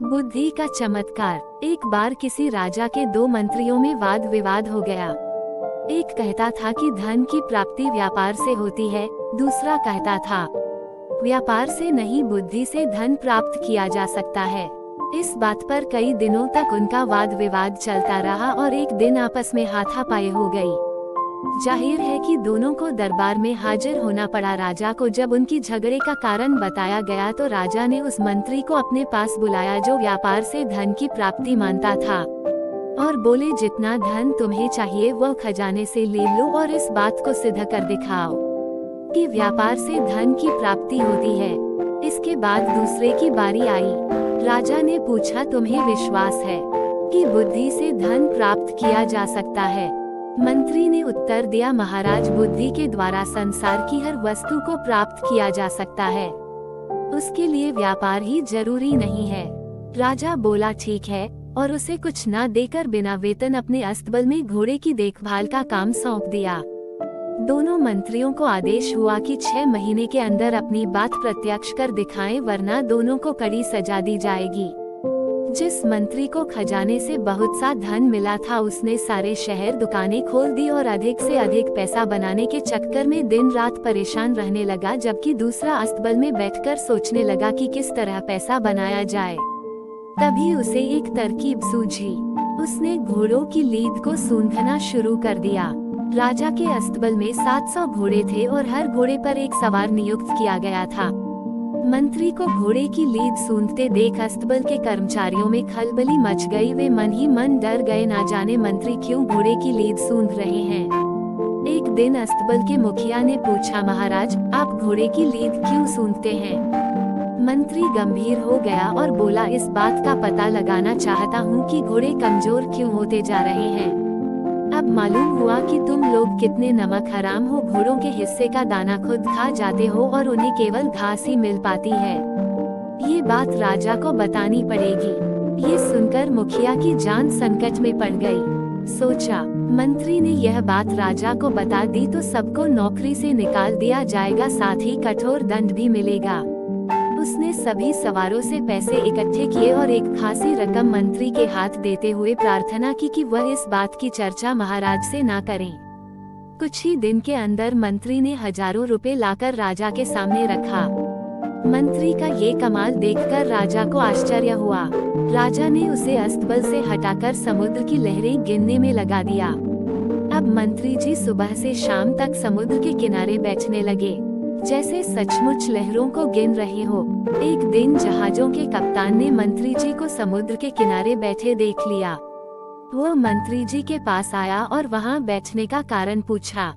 बुद्धि का चमत्कार। एक बार किसी राजा के दो मंत्रियों में वाद विवाद हो गया। एक कहता था कि धन की प्राप्ति व्यापार से होती है, दूसरा कहता था व्यापार से नहीं बुद्धि से धन प्राप्त किया जा सकता है। इस बात पर कई दिनों तक उनका वाद विवाद चलता रहा और एक दिन आपस में हाथापाई हो गई। जाहिर है कि दोनों को दरबार में हाजिर होना पड़ा। राजा को जब उनकी झगड़े का कारण बताया गया तो राजा ने उस मंत्री को अपने पास बुलाया जो व्यापार से धन की प्राप्ति मानता था, और बोले जितना धन तुम्हें चाहिए वह खजाने से ले लो और इस बात को सिद्ध कर दिखाओ कि व्यापार से धन की प्राप्ति होती है। इसके बाद दूसरे की बारी आई। राजा ने पूछा तुम्हें विश्वास है कि बुद्धि से धन प्राप्त किया जा सकता है? मंत्री ने उत्तर दिया महाराज, बुद्धि के द्वारा संसार की हर वस्तु को प्राप्त किया जा सकता है, उसके लिए व्यापार ही जरूरी नहीं है। राजा बोला ठीक है, और उसे कुछ न देकर बिना वेतन अपने अस्तबल में घोड़े की देखभाल का काम सौंप दिया। दोनों मंत्रियों को आदेश हुआ कि 6 महीने के अंदर अपनी बात प्रत्यक्ष कर दिखाएं, वरना दोनों को कड़ी सजा दी जाएगी। जिस मंत्री को खजाने से बहुत सा धन मिला था उसने सारे शहर दुकानें खोल दी और अधिक से अधिक पैसा बनाने के चक्कर में दिन रात परेशान रहने लगा, जबकि दूसरा अस्तबल में बैठकर सोचने लगा कि किस तरह पैसा बनाया जाए। तभी उसे एक तरकीब सूझी। उसने घोड़ों की लीद को सूंघना शुरू कर दिया। राजा के अस्तबल में 700 घोड़े थे और हर घोड़े पर एक सवार नियुक्त किया गया था। मंत्री को घोड़े की लीद सूंघते देख अस्तबल के कर्मचारियों में खलबली मच गई। वे मन ही मन डर गए, ना जाने मंत्री क्यों घोड़े की लीद सूंघ रहे हैं। एक दिन अस्तबल के मुखिया ने पूछा, महाराज आप घोड़े की लीद क्यों सूंघते हैं? मंत्री गंभीर हो गया और बोला, इस बात का पता लगाना चाहता हूँ कि घोड़े कमजोर क्यों होते जा रहे हैं। अब मालूम हुआ कि तुम लोग कितने नमक हराम हो, घोड़ों के हिस्से का दाना खुद खा जाते हो और उन्हें केवल घास ही मिल पाती है। ये बात राजा को बतानी पड़ेगी। ये सुनकर मुखिया की जान संकट में पड़ गई। सोचा, मंत्री ने यह बात राजा को बता दी तो सबको नौकरी से निकाल दिया जाएगा, साथ ही कठोर दंड भी मिलेगा। उसने सभी सवारों से पैसे इकट्ठे किए और एक खासी रकम मंत्री के हाथ देते हुए प्रार्थना की कि वह इस बात की चर्चा महाराज से ना करें। कुछ ही दिन के अंदर मंत्री ने हजारों रुपए लाकर राजा के सामने रखा। मंत्री का ये कमाल देखकर राजा को आश्चर्य हुआ। राजा ने उसे अस्तबल से हटाकर समुद्र की लहरें गिनने में लगा दिया। अब मंत्री जी सुबह से शाम तक समुद्र के किनारे बैठने लगे, जैसे सचमुच लहरों को गिन रहे हो। एक दिन जहाजों के कप्तान ने मंत्री जी को समुद्र के किनारे बैठे देख लिया। वो मंत्री जी के पास आया और वहाँ बैठने का कारण पूछा।